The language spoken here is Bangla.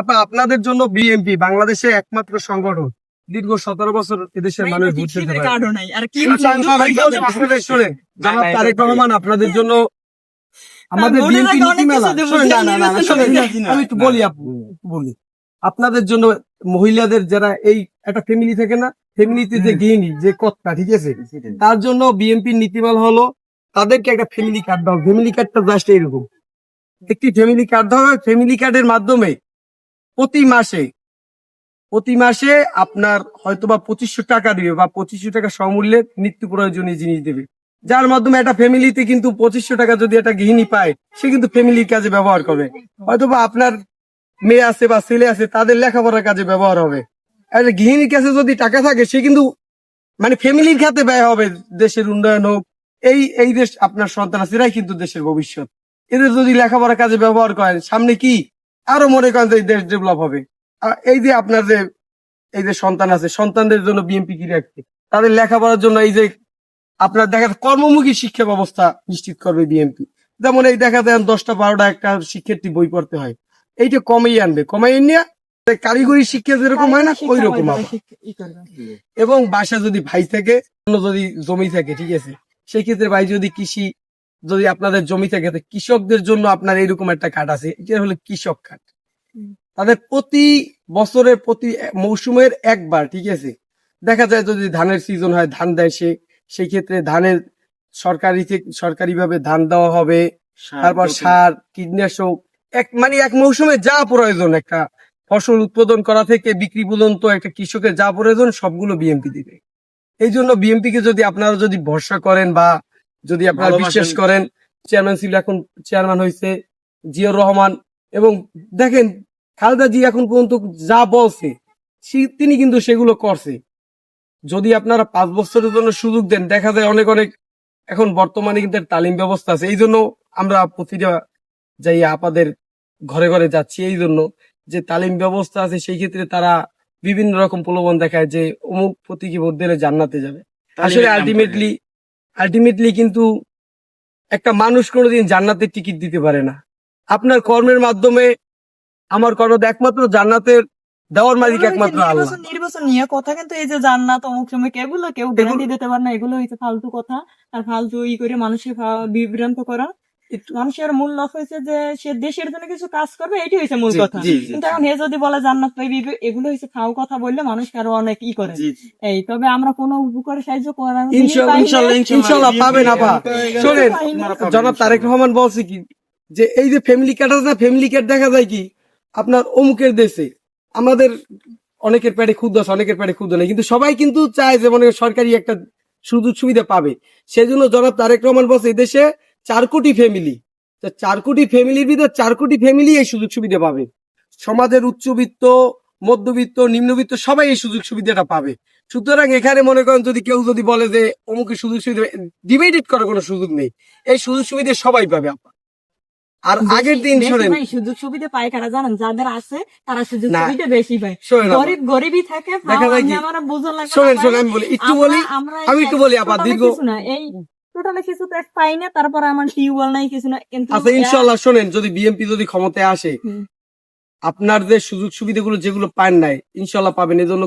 আপনাদের জন্য বিএনপি বাংলাদেশে একমাত্র সংগঠন দীর্ঘ 17 বছর এদেশের মানুষ ভোট দিতে পারে। শোনেন, জনাব তারেক রহমান আপনাদের জন্য আমাদের বিএনপি নীতিমালা আমি একটু বলি আপনাদের জন্য মহিলাদের যারা এই একটা ফ্যামিলি থেকে না, ফ্যামিলিতে যে গৃহিণী যে কর্তা, ঠিক আছে, তার জন্য বিএনপির নীতিমালা হলো তাদেরকে একটা ফ্যামিলি কার্ড দাও। ফ্যামিলি কার্ডটা জাস্ট এরকম একটি ফ্যামিলি কার্ড দেওয়া হয়। ফ্যামিলি কার্ডের মাধ্যমে প্রতি মাসে আপনার হয়তোবা 2500 টাকা দিবে বা 2500 টাকা সমূল্যের নিত্য প্রয়োজনীয় জিনিস দেবে, যার মাধ্যমে একটা ফ্যামিলিতে কিন্তু 2500 টাকা যদি একটা গৃহিণী পায়, সে কিন্তু ফ্যামিলির কাজে ব্যবহার করবে। হয়তোবা আপনার মেয়ে আছে বা ছেলে আছে, তাদের লেখাপড়ার কাজে ব্যবহার হবে। একটা গৃহিণীর কাছে যদি টাকা থাকে, সে কিন্তু মানে ফ্যামিলির খাতে ব্যয় হবে, দেশের উন্নয়ন হোক। এই দেশ আপনার সন্তান আছে, এরাই কিন্তু দেশের ভবিষ্যৎ। এদের যদি লেখাপড়ার কাজে ব্যবহার করেন, সামনে কি আরো মনে করেন যে দেশ ডেভেলপ হবে। এই যে আপনার যে এই যে সন্তান আছে, সন্তানদের জন্য বিএনপি কি রাখছে, তাদের লেখাপড়ার জন্য এই যে আপনার দেখা কর্মমুখী শিক্ষা ব্যবস্থা নিশ্চিত করবে বিএনপি। যেমন এই দেখা যায় 10টা 12টা একটা শিক্ষার্থী বই পড়তে হয়, এইটা কমাই নিয়ে কারিগরি শিক্ষা যেরকম হয় না, ওই রকম। এবং বাসা যদি ভাই থাকে, যদি জমি থাকে, ঠিক আছে, সেই ক্ষেত্রে ভাই যদি যদি আপনাদের জমি থাকে, কৃষকদের জন্য আপনার এইরকম একটা কার্ড আছে, এটা হলো কৃষক কার্ড। তাদের প্রতি বছরের প্রতি মৌসুমের একবার, ঠিক আছে, দেখা যায় যদি ধানের সিজন হয়, ধান দেয় সেই ক্ষেত্রে ধানের সরকারি ভাবে ধান দেওয়া হবে। তারপর সার, কীটনাশক, এক মৌসুমে যা প্রয়োজন একটা ফসল উৎপাদন করা থেকে বিক্রি পর্যন্ত একটা কৃষকের যা প্রয়োজন সবগুলো বিএনপি দিবে। এই জন্য বিএনপি কে যদি আপনারা যদি ভরসা করেন বা যদি আপনারা বিশ্বাস করেন, চেয়ারম্যান ছিল, এখন চেয়ারম্যান হয়েছে জিয়াউর রহমান, এবং দেখেন খালেদা জি এখন পর্যন্ত যা বলছে তিনি কিন্তু সেগুলো করছে। যদি আপনারা 5 বছরের জন্য সুযোগ দেন, দেখা যায় অনেক এখন বর্তমানে কিন্তু তালিম ব্যবস্থা আছে। এই জন্য আমরা প্রতিটা যাই আপনাদের ঘরে ঘরে যাচ্ছি, এই জন্য যে তালিম ব্যবস্থা আছে, সেই ক্ষেত্রে তারা বিভিন্ন রকম প্রলোভন দেখায় যে অমুক প্রতীকী ভোট দিলে জান্নাতে যাবে। আসলে আলটিমেটলি কিন্তু একটা মানুষ কোনোদিন জান্নাতের টিকিট দিতে পারে না। আপনার কর্মের মাধ্যমে আমার কর্ম একমাত্র জান্নাতের দেওয়ার মালিক একমাত্র আল্লাহ। নির্বাচন নিয়ে কথা, কিন্তু এই যে জান্নাত অমুক সময় কেউ গ্যারান্টি দিতে পারে না, এগুলো হচ্ছে ফালতু কথা। আর ফালতু করে মানুষের বিভ্রান্ত করা। মানুষের মূল লক্ষ্য হয়েছে যে সে দেশের জন্য কিছু কাজ করবে, এটি হয়েছে মূল কথা। কিন্তু এখন হে যদি বলে জান্নাত পাইবি, এগুলো হচ্ছে ফাও কথা বললে মানুষকে আরো অনেক করে। এই তবে আমরা কোনো উপকার সাহায্য করার ইনশাআল্লাহ পাবেন। আপা শোনেন, জনাব তারেক রহমান বলছে কি যে এই যে ফ্যামিলি কার্ড আছে না, ফ্যামিলি কার্ড দেখা যায় কি আপনার অমুকের দেশে, আমাদের অনেকের পেটে ক্ষুদ্র আছে, অনেকের পেটে ক্ষুদ্র নেই, কিন্তু সবাই কিন্তু চায় যে মনে সরকারি একটা সুযোগ সুবিধা পাবে। সেই জন্য জনাব তারেক রহমান বলছে এই দেশে 4 কোটি ফ্যামিলি, 4 কোটি ফ্যামিলির ভিতরে 4 কোটি ফ্যামিলি এই সুযোগ সুবিধা পাবে। সমাজের উচ্চবিত্ত, মধ্যবিত্ত, নিম্নবিত্ত সবাই এই সুযোগ সুবিধাটা পাবে। সুতরাং এখানে মনে করেন যদি কেউ যদি বলে যে অমুকের সুযোগ সুবিধা, ডিভাইডেড করার কোনো সুযোগ নেই, এই সুযোগ সুবিধা সবাই পাবে। আর আগের দিন শোনেন, সুযোগ সুবিধা পায় কারা জানেন? যাদের আছে তারা সুযোগ সুবিধা বেশি পায়। গরিবই থাকে। শোনেন আমি একটু বলি আপা, দীর্ঘ এই টোটালি কিছু তো পাই না, তারপর আমার টিউবওয়েল নাই, কিছু না। কিন্তু আচ্ছা ইনশাআল্লাহ শোনেন, যদি বিএনপি যদি ক্ষমতায় আসে, আপনার যে সুযোগ সুবিধাগুলো যেগুলো পান নাই ইনশাআল্লাহ পাবেন। এজন্য